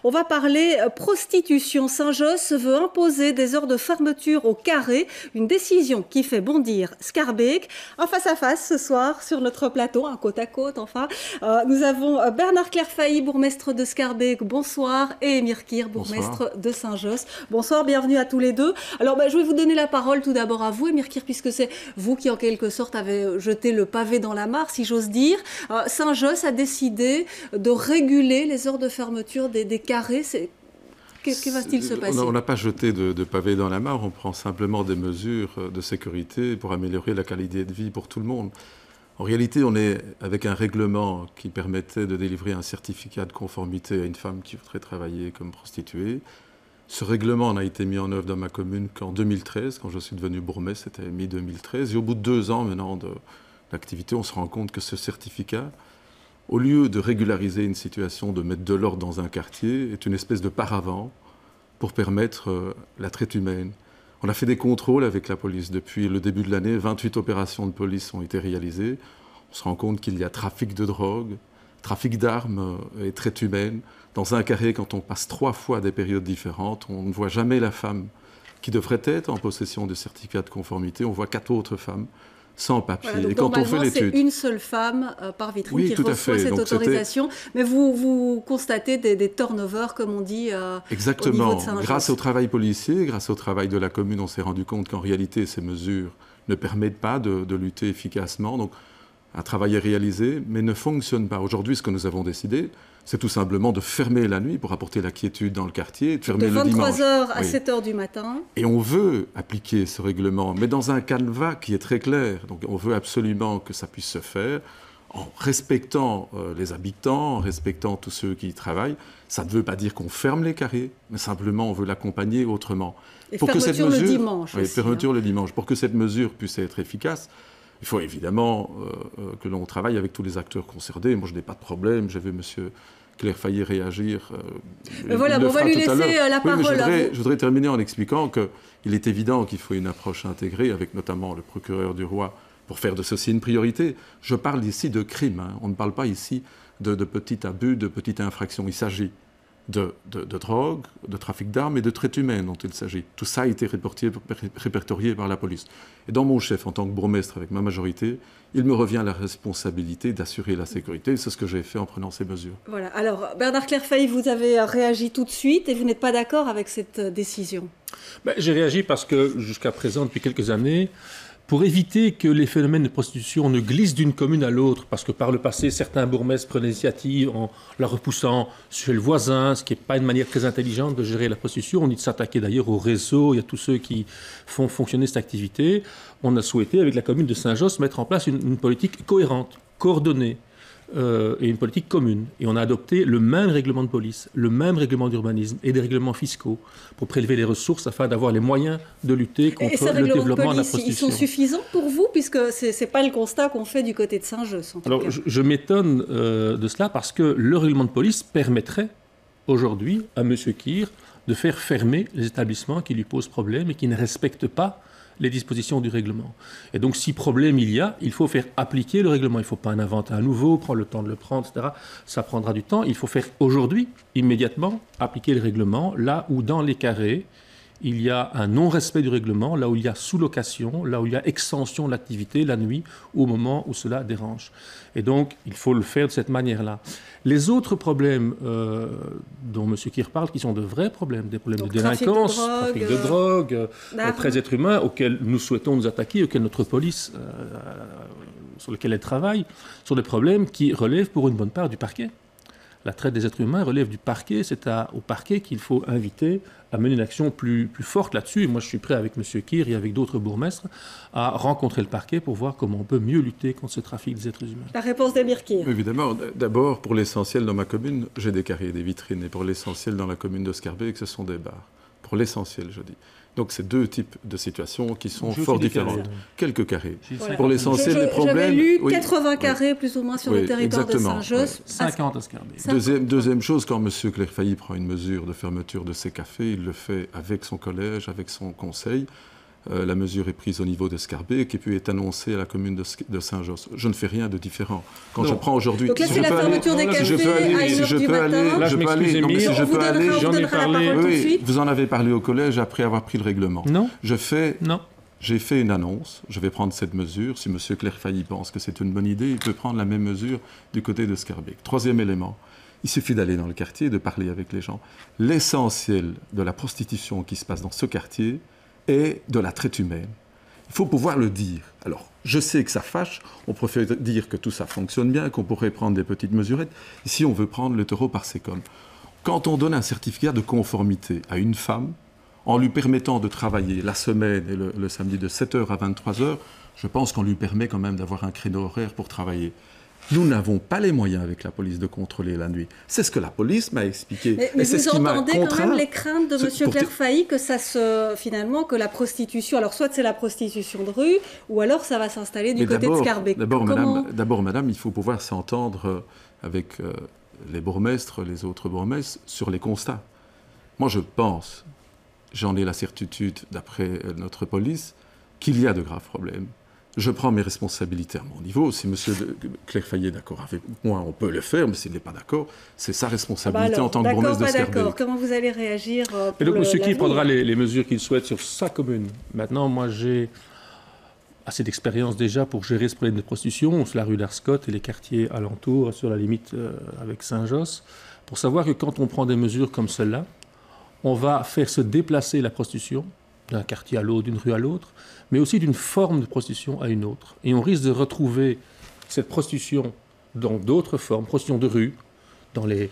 On va parler prostitution. Saint-Josse veut imposer des heures de fermeture au carré. Une décision qui fait bondir Schaerbeek. En face à face ce soir sur notre plateau, un côte à côte enfin. Nous avons Bernard Clairfailly, bourgmestre de Schaerbeek. Bonsoir. Et Émir Kir, bourgmestre de Saint-Josse. Bonsoir, bienvenue à tous les deux. Alors je vais vous donner la parole tout d'abord à vous, Émir Kir, puisque c'est vous qui en quelque sorte avez jeté le pavé dans la mare, si j'ose dire. Saint-Josse a décidé de réguler les heures de fermeture des carrés. Que va-t-il se passer? On n'a pas jeté de pavé dans la mare, on prend simplement des mesures de sécurité pour améliorer la qualité de vie pour tout le monde. En réalité, on est avec un règlement qui permettait de délivrer un certificat de conformité à une femme qui voudrait travailler comme prostituée. Ce règlement n'a été mis en œuvre dans ma commune qu'en 2013, quand je suis devenu bourgmestre, c'était mi-2013. Et au bout de 2 ans maintenant d'activité, on se rend compte que ce certificat, au lieu de régulariser une situation, de mettre de l'ordre dans un quartier, est une espèce de paravent pour permettre la traite humaine. On a fait des contrôles avec la police. Depuis le début de l'année, 28 opérations de police ont été réalisées. On se rend compte qu'il y a trafic de drogue, trafic d'armes et traite humaine. Dans un carré, quand on passe 3 fois à des périodes différentes, on ne voit jamais la femme qui devrait être en possession de certificat de conformité. On voit 4 autres femmes sans papier. Voilà, donc et quand on fait l'étude, c'est une seule femme par vitrine qui reçoit cette donc, autorisation. Mais vous constatez des turnovers, comme on dit, exactement. Au niveau de Saint-Josse. Grâce au travail policier, grâce au travail de la commune, on s'est rendu compte qu'en réalité, ces mesures ne permettent pas de lutter efficacement. Donc, un travail est réalisé, mais ne fonctionne pas. Aujourd'hui, ce que nous avons décidé, c'est tout simplement de fermer la nuit pour apporter la quiétude dans le quartier, de fermer le dimanche. De 23h à 7h du matin. Et on veut appliquer ce règlement, mais dans un canevas qui est très clair. Donc on veut absolument que ça puisse se faire en respectant les habitants, en respectant tous ceux qui y travaillent. Ça ne veut pas dire qu'on ferme les carrés, mais simplement on veut l'accompagner autrement. Et pour fermeture que cette mesure, le dimanche aussi. Fermeture le dimanche. Pour que cette mesure puisse être efficace, il faut évidemment que l'on travaille avec tous les acteurs concernés. Moi, je n'ai pas de problème. J'ai vu M. Clairfailly réagir. Voilà, on va lui laisser la parole. Je voudrais terminer en expliquant qu'il est évident qu'il faut une approche intégrée, avec notamment le procureur du roi, pour faire de ceci une priorité. Je parle ici de crime. On ne parle pas ici de petits abus, de petites infractions. Il s'agit de drogue, de trafic d'armes et de traite humaine dont il s'agit. Tout ça a été répertorié par la police. Et dans mon chef, en tant que bourgmestre avec ma majorité, il me revient la responsabilité d'assurer la sécurité. C'est ce que j'ai fait en prenant ces mesures. Voilà. Alors, Bernard Clairfailly, vous avez réagi tout de suite et vous n'êtes pas d'accord avec cette décision? J'ai réagi parce que jusqu'à présent, depuis quelques années, pour éviter que les phénomènes de prostitution ne glissent d'une commune à l'autre, parce que par le passé, certains bourgmestres prenaient l'initiative en la repoussant chez le voisin, ce qui n'est pas une manière très intelligente de gérer la prostitution. On dit de s'attaquer d'ailleurs au réseau, il y a tous ceux qui font fonctionner cette activité. On a souhaité, avec la commune de Saint-Josse, mettre en place une politique cohérente, coordonnée, et une politique commune. Et on a adopté le même règlement de police, le même règlement d'urbanisme et des règlements fiscaux pour prélever les ressources afin d'avoir les moyens de lutter contre le développement de la prostitution. Ils sont suffisants pour vous, puisque ce n'est pas le constat qu'on fait du côté de Saint-Josse. Alors, je m'étonne de cela parce que le règlement de police permettrait aujourd'hui à M. Kir de faire fermer les établissements qui lui posent problème et qui ne respectent pas les dispositions du règlement. Et donc, si problème il faut faire appliquer le règlement. Il ne faut pas en inventer un nouveau, prendre le temps de le prendre, etc. Ça prendra du temps. Il faut faire aujourd'hui, immédiatement, appliquer le règlement là où, dans les carrés, il y a un non-respect du règlement, là où il y a sous-location, là où il y a extension de l'activité la nuit, au moment où cela dérange. Et donc, il faut le faire de cette manière-là. Les autres problèmes dont M. Kir parle, qui sont de vrais problèmes, des problèmes de délinquance, trafic de drogue, traite d'êtres humains, auxquels nous souhaitons nous attaquer, auxquels notre police, sur lesquels elle travaille, sont des problèmes qui relèvent pour une bonne part du parquet. La traite des êtres humains relève du parquet, c'est au parquet qu'il faut inviter à mener une action plus forte là-dessus. Et moi, je suis prêt avec M. Kir et avec d'autres bourgmestres à rencontrer le parquet pour voir comment on peut mieux lutter contre ce trafic des êtres humains. La réponse d'Émir Kir. Évidemment. D'abord, pour l'essentiel dans ma commune, j'ai des carrés, des vitrines. Et pour l'essentiel dans la commune de Schaerbeek, ce sont des bars. Pour l'essentiel, je dis. Donc, c'est 2 types de situations qui sont fort différentes. Quelques carrés. Voilà. Pour l'essentiel, les problèmes... J'avais lu 80 carrés, plus ou moins, sur le territoire de Saint-Josse. 50 à Schaerbeek. Deuxième chose, quand M. Clairfailly prend une mesure de fermeture de ses cafés, il le fait avec son collège, avec son conseil. la mesure est prise au niveau de Scarbeck et puis est annoncée à la commune de Saint-Josse. Je ne fais rien de différent. Quand je prends aujourd'hui... Donc là, c'est la fermeture des cafés à 1h du matin. Là, je m'excuse, Émile, j'en ai parlé. Oui, vous en avez parlé au collège après avoir pris le règlement. Non. Non. J'ai fait une annonce, je vais prendre cette mesure. Si M. Clerfailly pense que c'est une bonne idée, il peut prendre la même mesure du côté de Scarbeck. Troisième élément, il suffit d'aller dans le quartier et de parler avec les gens. L'essentiel de la prostitution qui se passe dans ce quartier est de la traite humaine. Il faut pouvoir le dire. Alors, je sais que ça fâche, on préfère dire que tout ça fonctionne bien, qu'on pourrait prendre des petites mesurettes. Ici, on veut prendre le taureau par ses cornes. Quand on donne un certificat de conformité à une femme, en lui permettant de travailler la semaine et le samedi de 7h à 23h, je pense qu'on lui permet quand même d'avoir un créneau horaire pour travailler. Nous n'avons pas les moyens avec la police de contrôler la nuit. C'est ce que la police m'a expliqué. Mais vous entendez quand même les craintes de M. Clerfailly finalement, que la prostitution, alors soit c'est la prostitution de rue, ou alors ça va s'installer du côté de Scarbeck. D'abord, madame, il faut pouvoir s'entendre avec les bourgmestres, les autres bourgmestres, sur les constats. Moi, je pense, j'en ai la certitude d'après notre police, qu'il y a de graves problèmes. Je prends mes responsabilités à mon niveau. Si M. Clerfailly est d'accord avec moi, on peut le faire, mais s'il n'est pas d'accord, c'est sa responsabilité en tant que bourgmestre de Scarbeck. D'accord, comment vous allez réagir Et donc, M. Keir prendra les mesures qu'il souhaite sur sa commune. Maintenant, moi, j'ai assez d'expérience déjà pour gérer ce problème de prostitution sur la rue d'Arscott et les quartiers alentours, sur la limite avec Saint-Josse, pour savoir que quand on prend des mesures comme celle-là, on va faire se déplacer la prostitution d'un quartier à l'autre, d'une rue à l'autre, mais aussi d'une forme de prostitution à une autre. Et on risque de retrouver cette prostitution dans d'autres formes, prostitution de rue, dans les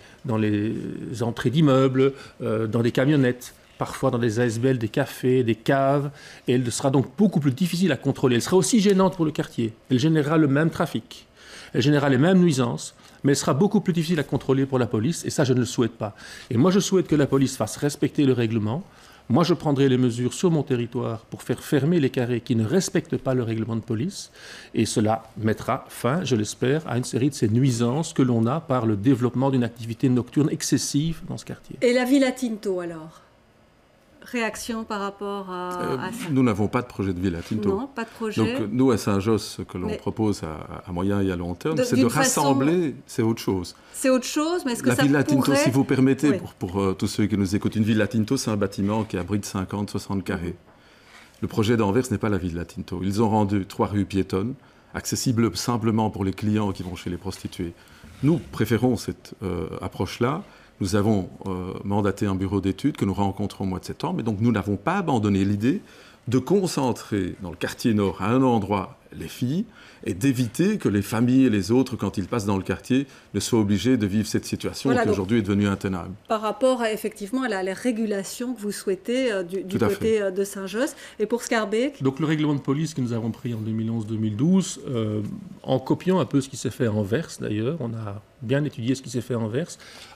entrées d'immeubles, dans des camionnettes, parfois dans des ASBL, des cafés, des caves, et elle sera donc beaucoup plus difficile à contrôler. Elle sera aussi gênante pour le quartier. Elle générera le même trafic, elle générera les mêmes nuisances, mais elle sera beaucoup plus difficile à contrôler pour la police, et ça, je ne le souhaite pas. Et moi, je souhaite que la police fasse respecter le règlement. Moi, je prendrai les mesures sur mon territoire pour faire fermer les carrés qui ne respectent pas le règlement de police. Et cela mettra fin, je l'espère, à une série de ces nuisances que l'on a par le développement d'une activité nocturne excessive dans ce quartier. Et la Villa Tinto, alors ? Réaction par rapport à ça? Nous n'avons pas de projet de Villa Tinto. Non, pas de projet. Donc, nous, à Saint-Josse, ce que l'on propose à moyen et à long terme, c'est de rassembler, c'est autre chose. C'est autre chose, mais est-ce que ça pourrait... La Villa Tinto, si vous permettez, pour tous ceux qui nous écoutent, une Villa Tinto, c'est un bâtiment qui abrite 50-60 carrés. Le projet d'Anvers n'est pas la Villa Tinto. Ils ont rendu 3 rues piétonnes, accessibles simplement pour les clients qui vont chez les prostituées. Nous préférons cette approche-là. Nous avons mandaté un bureau d'études que nous rencontrons au mois de septembre. Et donc, nous n'avons pas abandonné l'idée de concentrer dans le quartier nord à un endroit les filles et d'éviter que les familles et les autres, quand ils passent dans le quartier, ne soient obligés de vivre cette situation qui aujourd'hui est devenue intenable. Par rapport effectivement à la régulation que vous souhaitez du côté de Saint-Josse. Et pour Scarbeck? Donc le règlement de police que nous avons pris en 2011-2012, en copiant un peu ce qui s'est fait à Anvers d'ailleurs, on a bien étudié ce qui s'est fait à Anvers,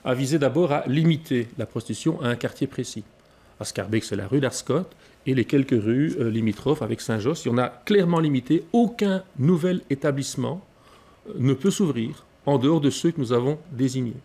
a visé d'abord à limiter la prostitution à un quartier précis. À Scarbeck, c'est la rue d'Arscott et les quelques rues limitrophes avec Saint-Josse. On a clairement limité. Aucun nouvel établissement ne peut s'ouvrir en dehors de ceux que nous avons désignés.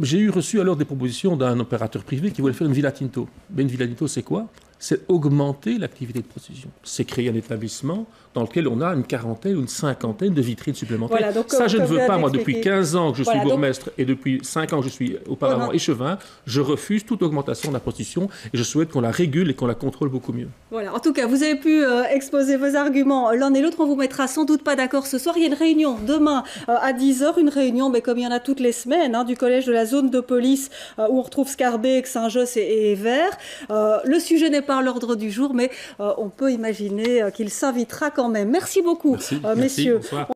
J'ai reçu alors des propositions d'un opérateur privé qui voulait faire une Villa Tinto. Mais une Villa Tinto, c'est quoi? C'est augmenter l'activité de prostitution. C'est créer un établissement dans lequel on a une quarantaine ou une cinquantaine de vitrines supplémentaires. Voilà, donc, ça, je ne veux pas, moi, depuis 15 ans que je suis bourgmestre et depuis 5 ans que je suis auparavant échevin, je refuse toute augmentation de la prostitution et je souhaite qu'on la régule et qu'on la contrôle beaucoup mieux. Voilà, en tout cas, vous avez pu exposer vos arguments l'un et l'autre. On vous mettra sans doute pas d'accord ce soir. Il y a une réunion demain à 10h, une réunion, mais comme il y en a toutes les semaines, du collège de la zone de police où on retrouve Scarbeck, Saint-Josse et Evere. Le sujet n'est pas à l'ordre du jour, mais on peut imaginer qu'il s'invitera quand même. Merci beaucoup, messieurs. Bonsoir.